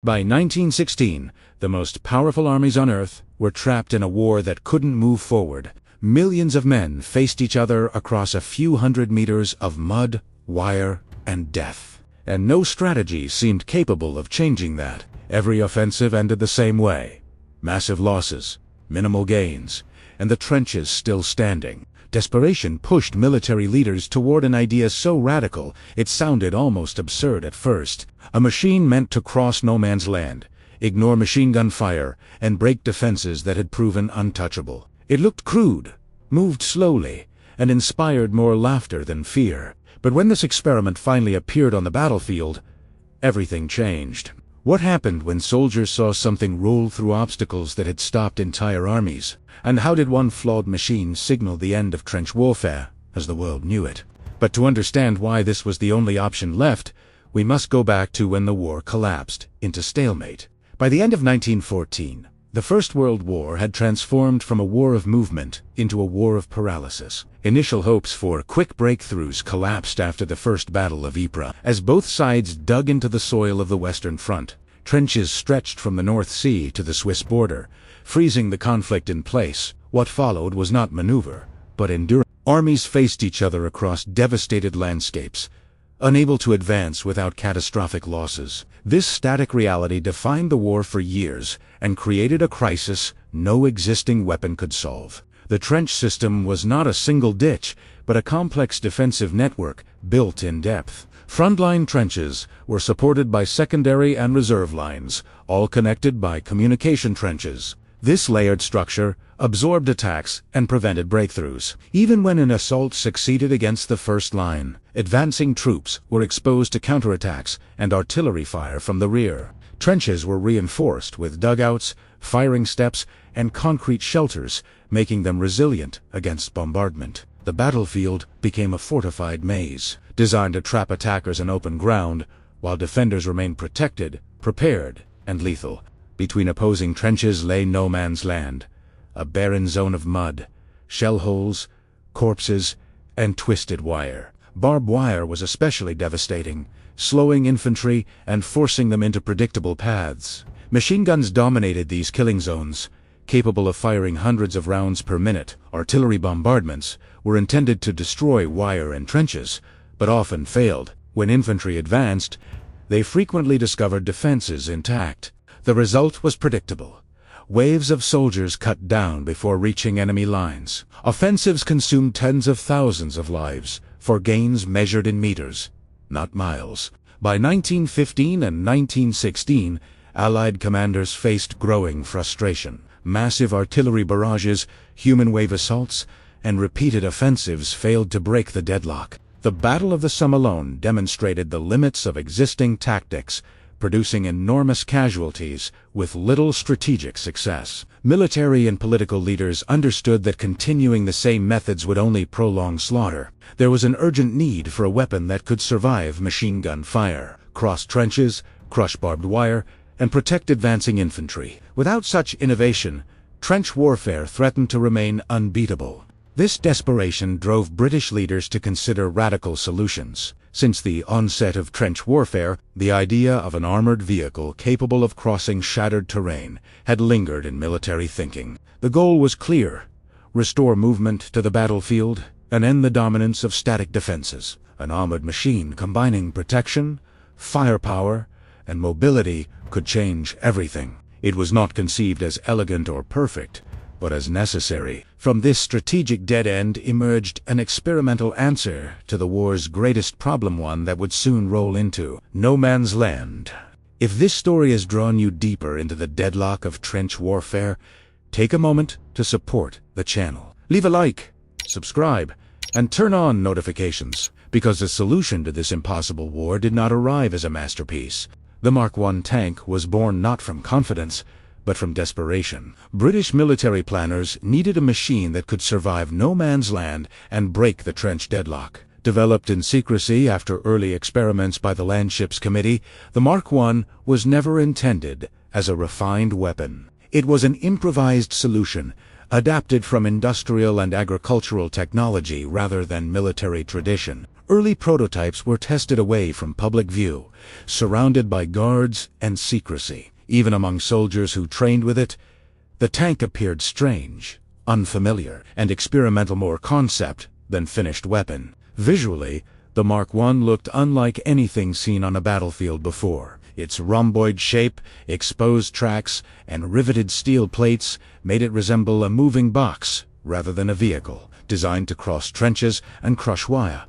By 1916, the most powerful armies on Earth were trapped in a war that couldn't move forward. Millions of men faced each other across a few hundred meters of mud, wire, and death. And no strategy seemed capable of changing that. Every offensive ended the same way. Massive losses, minimal gains, and the trenches still standing. Desperation pushed military leaders toward an idea so radical it sounded almost absurd at first. A machine meant to cross no man's land, ignore machine gun fire, and break defenses that had proven untouchable. It looked crude, moved slowly, and inspired more laughter than fear. But when this experiment finally appeared on the battlefield, everything changed. What happened when soldiers saw something roll through obstacles that had stopped entire armies? And how did one flawed machine signal the end of trench warfare as the world knew it? But to understand why this was the only option left, we must go back to when the war collapsed into stalemate. By the end of 1914, the First World War had transformed from a war of movement into a war of paralysis. Initial hopes for quick breakthroughs collapsed after the First Battle of Ypres, as both sides dug into the soil of the Western Front. Trenches stretched from the North Sea to the Swiss border, freezing the conflict in place. What followed was not maneuver, but endurance. Armies faced each other across devastated landscapes, unable to advance without catastrophic losses. This static reality defined the war for years and created a crisis no existing weapon could solve. The trench system was not a single ditch, but a complex defensive network built in depth. Frontline trenches were supported by secondary and reserve lines, all connected by communication trenches. This layered structure absorbed attacks and prevented breakthroughs. Even when an assault succeeded against the first line, advancing troops were exposed to counterattacks and artillery fire from the rear. Trenches were reinforced with dugouts, firing steps, and concrete shelters, making them resilient against bombardment. The battlefield became a fortified maze, designed to trap attackers in open ground, while defenders remained protected, prepared, and lethal. Between opposing trenches lay no man's land, a barren zone of mud, shell holes, corpses, and twisted wire. Barbed wire was especially devastating, slowing infantry and forcing them into predictable paths. Machine guns dominated these killing zones, capable of firing hundreds of rounds per minute. Artillery bombardments were intended to destroy wire and trenches, but often failed. When infantry advanced, they frequently discovered defenses intact. The result was predictable. Waves of soldiers cut down before reaching enemy lines. Offensives consumed tens of thousands of lives, for gains measured in meters, not miles. By 1915 and 1916, Allied commanders faced growing frustration. Massive artillery barrages, human wave assaults, and repeated offensives failed to break the deadlock. The Battle of the Somme alone demonstrated the limits of existing tactics, producing enormous casualties with little strategic success. Military and political leaders understood that continuing the same methods would only prolong slaughter. There was an urgent need for a weapon that could survive machine gun fire, cross trenches, crush barbed wire, and protect advancing infantry. Without such innovation, trench warfare threatened to remain unbeatable. This desperation drove British leaders to consider radical solutions. Since the onset of trench warfare, the idea of an armored vehicle capable of crossing shattered terrain had lingered in military thinking. The goal was clear: restore movement to the battlefield and end the dominance of static defenses. An armored machine combining protection, firepower, and mobility could change everything. It was not conceived as elegant or perfect, but as necessary. From this strategic dead end emerged an experimental answer to the war's greatest problem, one that would soon roll into no man's land. If this story has drawn you deeper into the deadlock of trench warfare, take a moment to support the channel. Leave a like, subscribe, and turn on notifications, because the solution to this impossible war did not arrive as a masterpiece. The Mark I tank was born not from confidence, but from desperation. British military planners needed a machine that could survive no man's land and break the trench deadlock. Developed in secrecy after early experiments by the Landships Committee, the Mark I was never intended as a refined weapon. It was an improvised solution, adapted from industrial and agricultural technology rather than military tradition. Early prototypes were tested away from public view, surrounded by guards and secrecy. Even among soldiers who trained with it, the tank appeared strange, unfamiliar, and experimental, more concept than finished weapon. Visually, the Mark I looked unlike anything seen on a battlefield before. Its rhomboid shape, exposed tracks, and riveted steel plates made it resemble a moving box rather than a vehicle, designed to cross trenches and crush wire.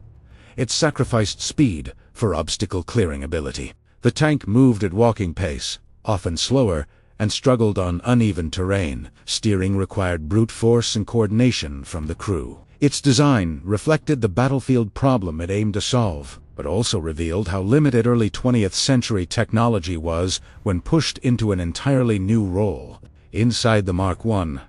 It sacrificed speed for obstacle-clearing ability. The tank moved at walking pace, often slower, and struggled on uneven terrain. Steering required brute force and coordination from the crew. Its design reflected the battlefield problem it aimed to solve, but also revealed how limited early 20th century technology was when pushed into an entirely new role. Inside the Mark I,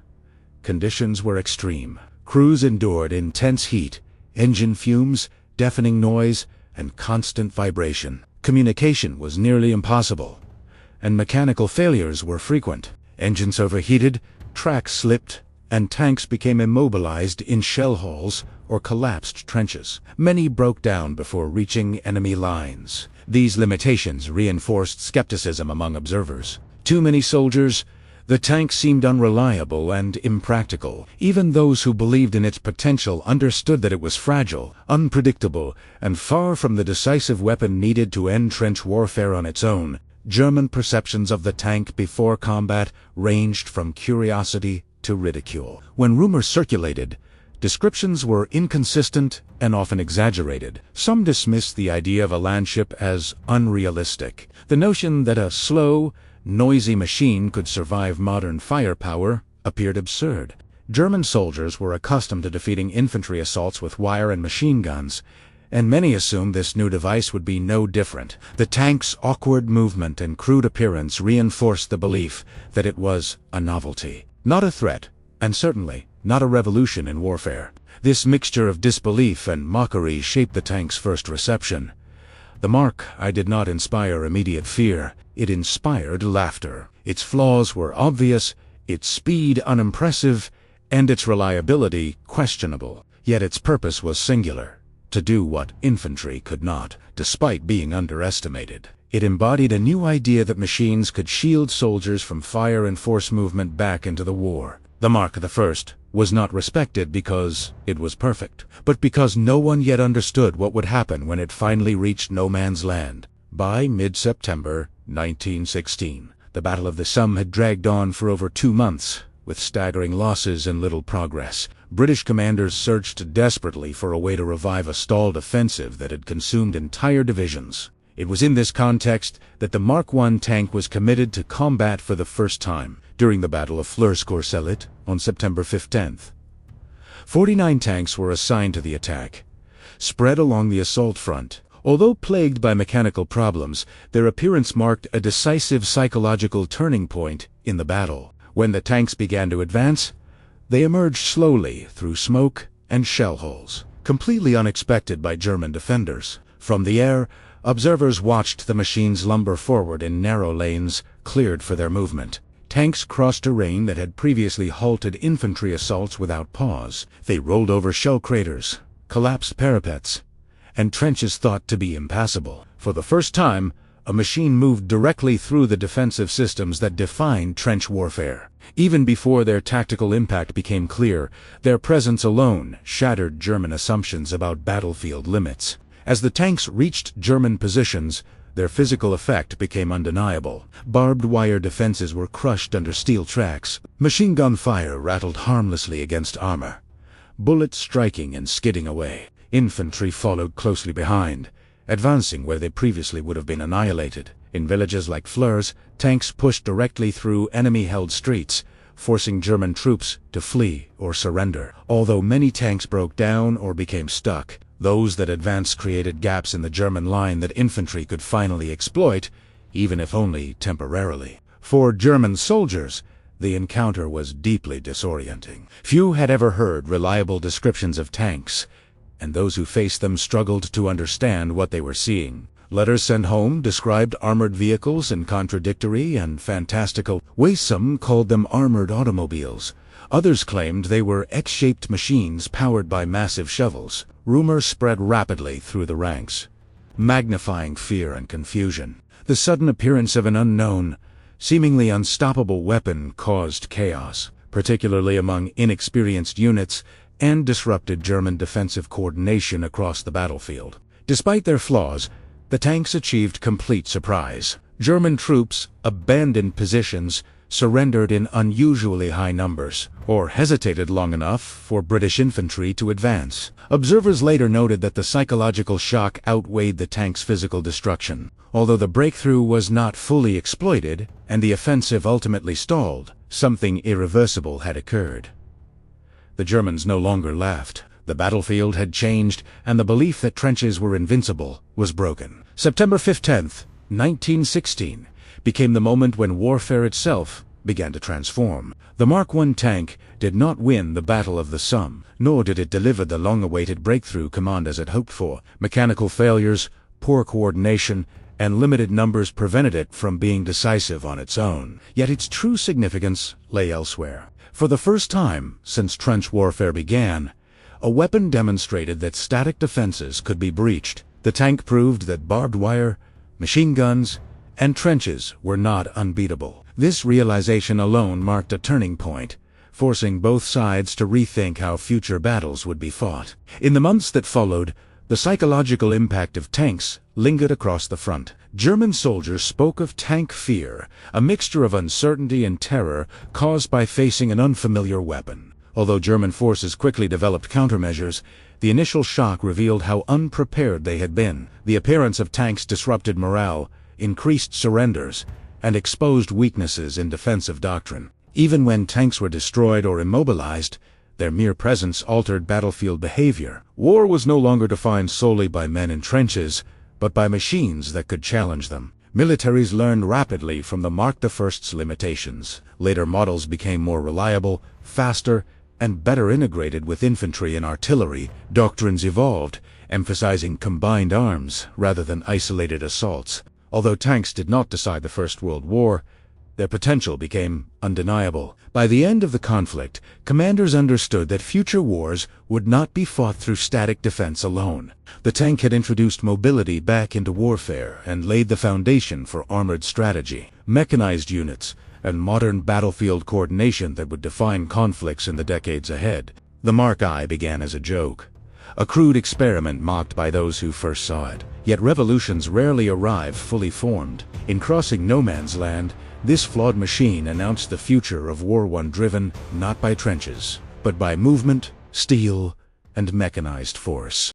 conditions were extreme. Crews endured intense heat, engine fumes, deafening noise, and constant vibration. Communication was nearly impossible, and mechanical failures were frequent. Engines overheated, tracks slipped, and tanks became immobilized in shell holes or collapsed trenches. Many broke down before reaching enemy lines. These limitations reinforced skepticism among observers. Too many soldiers, the tank seemed unreliable and impractical. Even those who believed in its potential understood that it was fragile, unpredictable, and far from the decisive weapon needed to end trench warfare on its own. German perceptions of the tank before combat ranged from curiosity to ridicule. When rumors circulated, descriptions were inconsistent and often exaggerated. Some dismissed the idea of a landship as unrealistic. The notion that a slow, noisy machine could survive modern firepower appeared absurd. German soldiers were accustomed to defeating infantry assaults with wire and machine guns, and many assumed this new device would be no different. The tank's awkward movement and crude appearance reinforced the belief that it was a novelty, not a threat, and certainly not a revolution in warfare. This mixture of disbelief and mockery shaped the tank's first reception. The Mark I did not inspire immediate fear. It inspired laughter. Its flaws were obvious, its speed unimpressive, and its reliability questionable. Yet its purpose was singular: to do what infantry could not, despite being underestimated. It embodied a new idea that machines could shield soldiers from fire and force movement back into the war. The Mark I was not respected because it was perfect, but because no one yet understood what would happen when it finally reached no man's land. By mid-September 1916, the Battle of the Somme had dragged on for over 2 months, with staggering losses and little progress. British commanders searched desperately for a way to revive a stalled offensive that had consumed entire divisions. It was in this context that the Mark I tank was committed to combat for the first time, during the Battle of Flers-Courcelette on September 15th. 49 tanks were assigned to the attack, spread along the assault front. Although plagued by mechanical problems, their appearance marked a decisive psychological turning point in the battle. When the tanks began to advance, they emerged slowly through smoke and shell holes, completely unexpected by German defenders. From the air, observers watched the machines lumber forward in narrow lanes cleared for their movement. Tanks crossed terrain that had previously halted infantry assaults without pause. They rolled over shell craters, collapsed parapets, and trenches thought to be impassable. For the first time, a machine moved directly through the defensive systems that defined trench warfare. Even before their tactical impact became clear, their presence alone shattered German assumptions about battlefield limits. As the tanks reached German positions, their physical effect became undeniable. Barbed wire defenses were crushed under steel tracks. Machine gun fire rattled harmlessly against armor, bullets striking and skidding away. Infantry followed closely behind, advancing where they previously would have been annihilated. In villages like Flers, tanks pushed directly through enemy-held streets, forcing German troops to flee or surrender. Although many tanks broke down or became stuck, those that advanced created gaps in the German line that infantry could finally exploit, even if only temporarily. For German soldiers, the encounter was deeply disorienting. Few had ever heard reliable descriptions of tanks, and those who faced them struggled to understand what they were seeing. Letters sent home described armored vehicles in contradictory and fantastical ways. Some called them armored automobiles. Others claimed they were X-shaped machines powered by massive shovels. Rumors spread rapidly through the ranks, magnifying fear and confusion. The sudden appearance of an unknown, seemingly unstoppable weapon caused chaos, particularly among inexperienced units, and disrupted German defensive coordination across the battlefield. Despite their flaws, the tanks achieved complete surprise. German troops abandoned positions, surrendered in unusually high numbers, or hesitated long enough for British infantry to advance. Observers later noted that the psychological shock outweighed the tank's physical destruction. Although the breakthrough was not fully exploited, and the offensive ultimately stalled, something irreversible had occurred. The Germans no longer laughed. The battlefield had changed, and the belief that trenches were invincible was broken. September 15th, 1916, became the moment when warfare itself began to transform. The Mark I tank did not win the Battle of the Somme, nor did it deliver the long-awaited breakthrough commanders had hoped for. Mechanical failures, poor coordination, and limited numbers prevented it from being decisive on its own. Yet its true significance lay elsewhere. For the first time since trench warfare began, a weapon demonstrated that static defenses could be breached. The tank proved that barbed wire, machine guns, and trenches were not unbeatable. This realization alone marked a turning point, forcing both sides to rethink how future battles would be fought. In the months that followed, the psychological impact of tanks lingered across the front. German soldiers spoke of tank fear, a mixture of uncertainty and terror caused by facing an unfamiliar weapon. Although German forces quickly developed countermeasures, the initial shock revealed how unprepared they had been. The appearance of tanks disrupted morale, increased surrenders, and exposed weaknesses in defensive doctrine. Even when tanks were destroyed or immobilized, their mere presence altered battlefield behavior. War was no longer defined solely by men in trenches, but by machines that could challenge them. Militaries learned rapidly from the Mark I's limitations. Later models became more reliable, faster, and better integrated with infantry and artillery. Doctrines evolved, emphasizing combined arms rather than isolated assaults. Although tanks did not decide the First World War, their potential became undeniable. By the end of the conflict, commanders understood that future wars would not be fought through static defense alone. The tank had introduced mobility back into warfare and laid the foundation for armored strategy, mechanized units, and modern battlefield coordination that would define conflicts in the decades ahead. The Mark I began as a joke, a crude experiment mocked by those who first saw it. Yet revolutions rarely arrive fully formed. In crossing no man's land, this flawed machine announced the future of War I, driven not by trenches, but by movement, steel, and mechanized force.